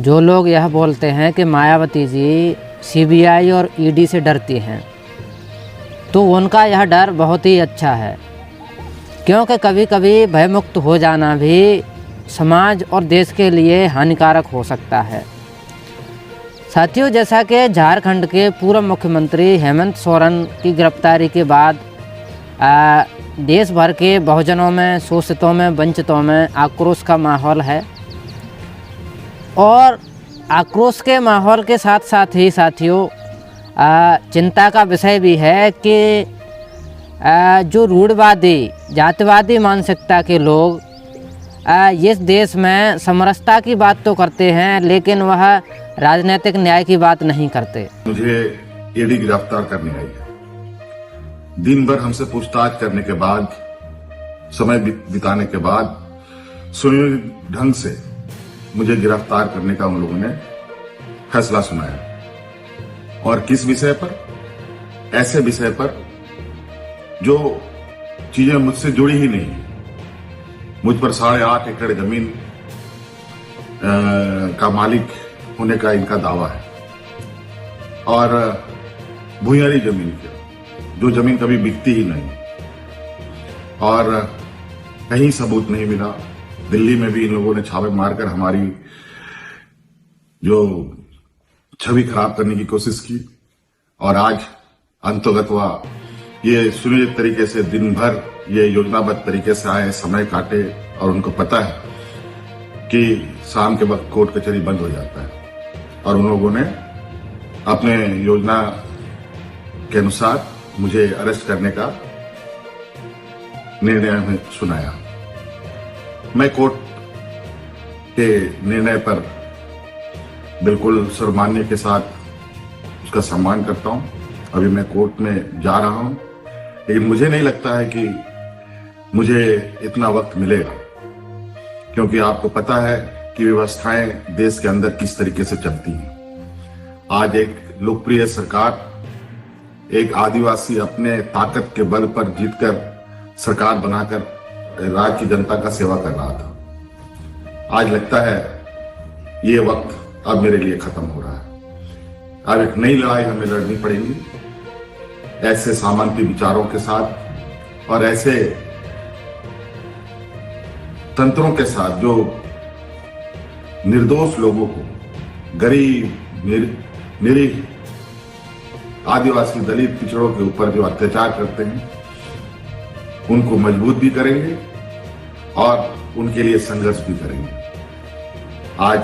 जो लोग यह बोलते हैं कि मायावती जी सीबीआई और ईडी से डरती हैं, तो उनका यह डर बहुत ही अच्छा है, क्योंकि कभी कभी भयमुक्त हो जाना भी समाज और देश के लिए हानिकारक हो सकता है। साथियों, जैसा कि झारखंड के पूर्व मुख्यमंत्री हेमंत सोरेन की गिरफ्तारी के बाद देश भर के बहुजनों में, शोषितों में, वंचितों में आक्रोश का माहौल है। और आक्रोश के माहौल के साथ साथ ही साथियों चिंता का विषय भी है कि जो रूढ़वादी जातिवादी मानसिकता के लोग इस देश में समरसता की बात तो करते हैं, लेकिन वह राजनीतिक न्याय की बात नहीं करते। मुझे ईडी गिरफ्तार करने आई है। दिन भर हमसे पूछताछ करने के बाद, समय बिताने के बाद सुनियोजित ढंग से मुझे गिरफ्तार करने का उन लोगों ने फैसला सुनाया। और किस विषय पर? ऐसे विषय पर जो चीजें मुझसे जुड़ी ही नहीं। मुझ पर 8.5 एकड़ जमीन का मालिक होने का इनका दावा है, और भूयारी जमीन की, जो जमीन कभी बिकती ही नहीं, और कहीं सबूत नहीं मिला। दिल्ली में भी इन लोगों ने छापे मारकर हमारी जो छवि खराब करने की कोशिश की, और आज अंतोगत्वा ये सुनियोजित तरीके से दिन भर ये योजनाबद्ध तरीके से आए, समय काटे, और उनको पता है कि शाम के वक्त कोर्ट कचहरी बंद हो जाता है, और उन लोगों ने अपने योजना के अनुसार मुझे अरेस्ट करने का निर्णय हमें सुनाया। मैं कोर्ट के निर्णय पर बिल्कुल सर्वमान्य के साथ उसका सम्मान करता हूं। अभी मैं कोर्ट में जा रहा हूं, लेकिन मुझे नहीं लगता है कि मुझे इतना वक्त मिलेगा, क्योंकि आपको पता है कि व्यवस्थाएं देश के अंदर किस तरीके से चलती हैं। आज एक लोकप्रिय सरकार, एक आदिवासी अपने ताकत के बल पर जीतकर सरकार बनाकर राज्य की जनता का सेवा कर रहा था। आज लगता है ये वक्त अब मेरे लिए खत्म हो रहा है। अब एक नई लड़ाई हमें लड़नी पड़ेगी, ऐसे सामंती विचारों के साथ और ऐसे तंत्रों के साथ जो निर्दोष लोगों को, गरीब, निरीह, आदिवासी, दलित, पिछड़ों के ऊपर जो अत्याचार करते हैं, उनको मजबूत भी करेंगे और उनके लिए संघर्ष भी करेंगे। आज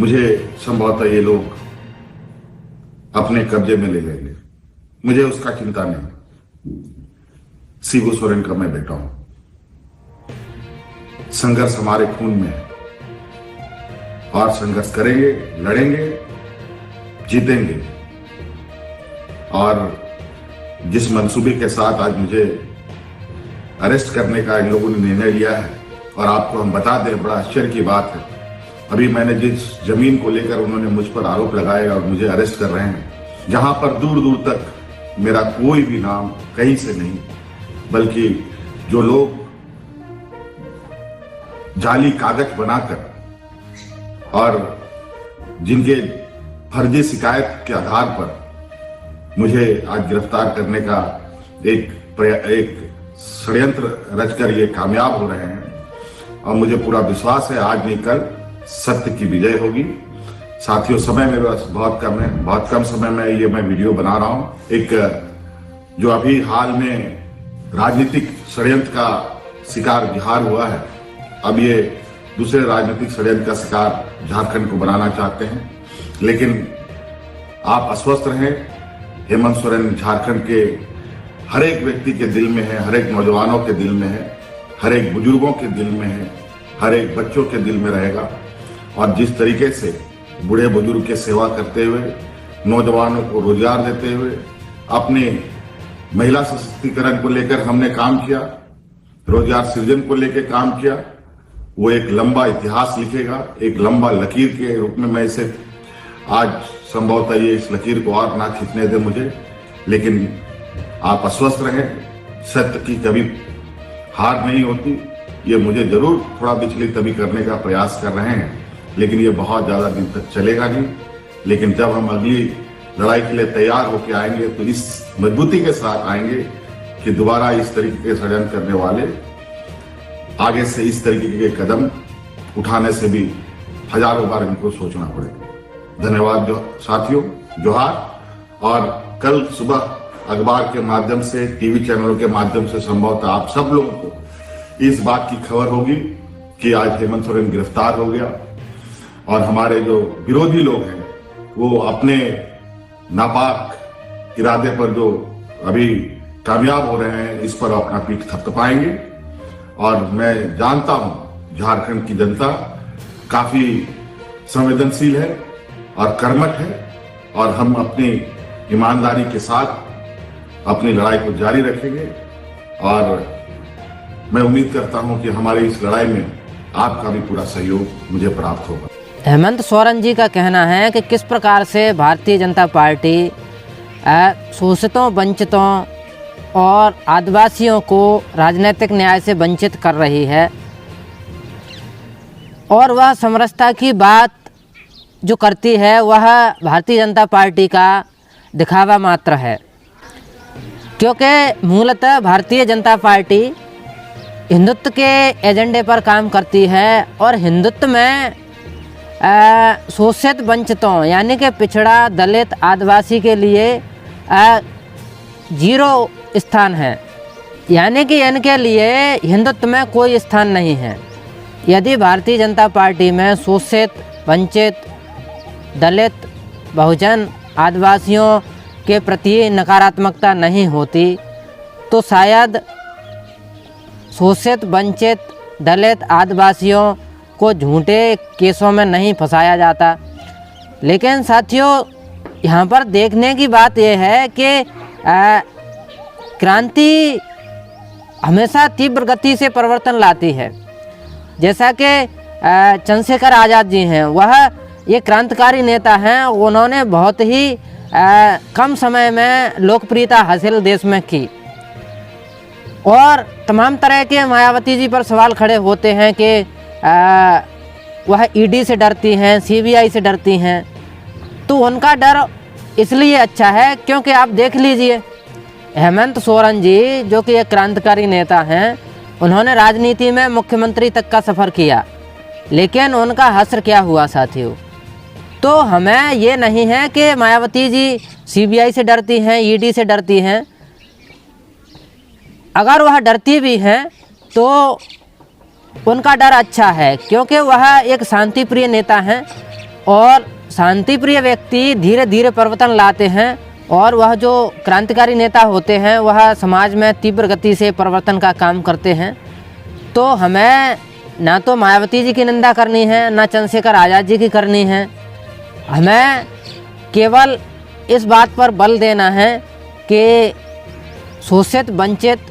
मुझे संभवतः ये लोग अपने कब्जे में ले लेंगे, मुझे उसका चिंता नहीं। शिबू सोरेन का मैं बेटा हूं। संघर्ष हमारे खून में है, और संघर्ष करेंगे, लड़ेंगे, जीतेंगे। और जिस मंसूबे के साथ आज मुझे अरेस्ट करने का इन लोगों ने निर्णय लिया है, और आपको हम बता दें, बड़ा आश्चर्य की बात है, अभी मैंने जिस जमीन को लेकर उन्होंने मुझ पर आरोप लगाया और मुझे अरेस्ट कर रहे हैं, जहां पर दूर दूर तक मेरा कोई भी नाम कहीं से नहीं, बल्कि जो लोग जाली कागज बनाकर और जिनके फर्जी शिकायत के आधार पर मुझे आज गिरफ्तार करने का एक षड्यंत्र रचकर ये कामयाब हो रहे हैं। और मुझे पूरा विश्वास है आज नहीं कल सत्य की विजय होगी। साथियों, समय मेरे पास बहुत कम है, बहुत कम समय में ये मैं वीडियो बना रहा हूं। एक जो अभी हाल में राजनीतिक षड्यंत्र का शिकार बिहार हुआ है, अब ये दूसरे राजनीतिक षड्यंत्र का शिकार झारखंड को बनाना चाहते हैं। लेकिन आप अस्वस्थ रहें, हेमंत सोरेन झारखंड के हर एक व्यक्ति के दिल में है, हर एक नौजवानों के दिल में है, हर एक बुजुर्गों के दिल में है, हर एक बच्चों के दिल में रहेगा। और जिस तरीके से बूढ़े बुजुर्ग की सेवा करते हुए, नौजवानों को रोजगार देते हुए, अपने महिला सशक्तिकरण को लेकर हमने काम किया, रोजगार सृजन को लेकर काम किया, वो एक लंबा इतिहास लिखेगा। एक लंबा लकीर के रूप में मैं इसे आज संभवतः ये इस लकीर को और ना खींचने दे मुझे, लेकिन आप अस्वस्थ रहें। सत्य की कभी हार नहीं होती। ये मुझे जरूर थोड़ा विचलित अभी करने का प्रयास कर रहे हैं, लेकिन ये बहुत ज़्यादा दिन तक चलेगा नहीं। लेकिन जब हम अगली लड़ाई के लिए तैयार होकर आएंगे तो इस मजबूती के साथ आएंगे कि दोबारा इस तरीके के षड्यंत्र करने वाले आगे से इस तरीके के कदम उठाने से भी हजारों बार इनको सोचना पड़ेगा। धन्यवाद साथियों, जोहार। और कल सुबह अखबार के माध्यम से, टीवी चैनलों के माध्यम से संभवतः आप सब लोगों को इस बात की खबर होगी कि आज हेमंत सोरेन गिरफ्तार हो गया और हमारे जो विरोधी लोग हैं वो अपने नापाक इरादे पर जो अभी कामयाब हो रहे हैं इस पर अपना पीठ थपथपाएंगे। और मैं जानता हूं झारखंड की जनता काफी संवेदनशील है और कर्मठ है और हम अपनी ईमानदारी के साथ अपनी लड़ाई को जारी रखेंगे। और मैं उम्मीद करता हूं कि हमारी इस लड़ाई में आपका भी पूरा सहयोग मुझे प्राप्त होगा। हेमंत सोरेन जी का कहना है कि किस प्रकार से भारतीय जनता पार्टी शोषितों, वंचितों और आदिवासियों को राजनीतिक न्याय से वंचित कर रही है और वह समरसता की बात जो करती है वह भारतीय जनता पार्टी का दिखावा मात्र है। क्योंकि मूलतः भारतीय जनता पार्टी हिंदुत्व के एजेंडे पर काम करती है और हिंदुत्व में शोषित वंचितों यानी कि पिछड़ा, दलित, आदिवासी के लिए 0 स्थान है, यानी कि इनके लिए हिंदुत्व में कोई स्थान नहीं है। यदि भारतीय जनता पार्टी में शोषित, वंचित, दलित, बहुजन, आदिवासियों के प्रति नकारात्मकता नहीं होती तो शायद शोषित, वंचित, दलित, आदिवासियों को झूठे केसों में नहीं फंसाया जाता। लेकिन साथियों, यहाँ पर देखने की बात यह है कि क्रांति हमेशा तीव्र गति से परिवर्तन लाती है। जैसा कि चंद्रशेखर आज़ाद जी हैं, वह ये क्रांतिकारी नेता हैं, उन्होंने बहुत ही कम समय में लोकप्रियता हासिल देश में की। और तमाम तरह के मायावती जी पर सवाल खड़े होते हैं कि वह ईडी से डरती हैं, सीबीआई से डरती हैं। तो उनका डर इसलिए अच्छा है क्योंकि आप देख लीजिए, हेमंत सोरेन जी जो कि एक क्रांतिकारी नेता हैं, उन्होंने राजनीति में मुख्यमंत्री तक का सफ़र किया, लेकिन उनका हश्र क्या हुआ साथियों। तो हमें ये नहीं है कि मायावती जी सीबीआई से डरती हैं, ईडी से डरती हैं। अगर वह डरती भी हैं तो उनका डर अच्छा है क्योंकि वह एक शांति प्रिय नेता हैं और शांति प्रिय व्यक्ति धीरे धीरे परिवर्तन लाते हैं और वह जो क्रांतिकारी नेता होते हैं वह समाज में तीव्र गति से परिवर्तन का काम करते हैं। तो हमें ना तो मायावती जी की निंदा करनी है, ना चंद्रशेखर आज़ाद जी की करनी है। हमें केवल इस बात पर बल देना है कि शोषित, वंचित,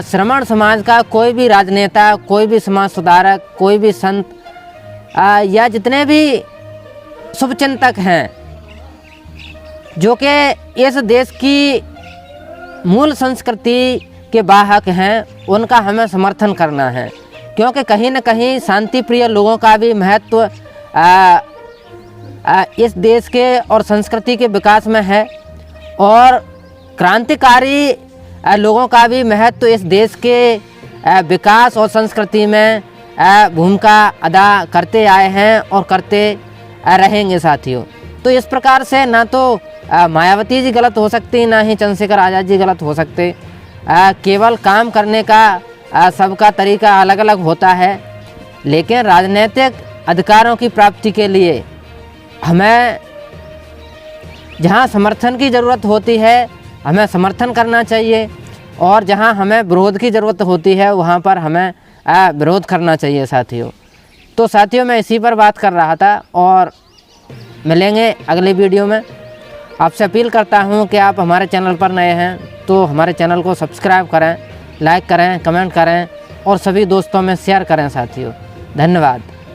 श्रमण समाज का कोई भी राजनेता, कोई भी समाज सुधारक, कोई भी संत या जितने भी शुभचिंतक हैं जो कि इस देश की मूल संस्कृति के वाहक हैं, उनका हमें समर्थन करना है। क्योंकि कहीं न कहीं शांति प्रिय लोगों का भी महत्व इस देश के और संस्कृति के विकास में है और क्रांतिकारी लोगों का भी महत्व इस देश के विकास और संस्कृति में भूमिका अदा करते आए हैं और करते रहेंगे साथियों। तो इस प्रकार से ना तो मायावती जी गलत हो सकती, ना ही चंद्रशेखर आज़ाद जी गलत हो सकते। केवल काम करने का सबका तरीका अलग अलग होता है, लेकिन राजनीतिक अधिकारों की प्राप्ति के लिए हमें जहां समर्थन की ज़रूरत होती है हमें समर्थन करना चाहिए और जहां हमें विरोध की ज़रूरत होती है वहां पर हमें विरोध करना चाहिए साथियों। तो साथियों, मैं इसी पर बात कर रहा था और मिलेंगे अगले वीडियो में। आपसे अपील करता हूं कि आप हमारे चैनल पर नए हैं तो हमारे चैनल को सब्सक्राइब करें, लाइक करें, कमेंट करें और सभी दोस्तों में शेयर करें साथियों। धन्यवाद।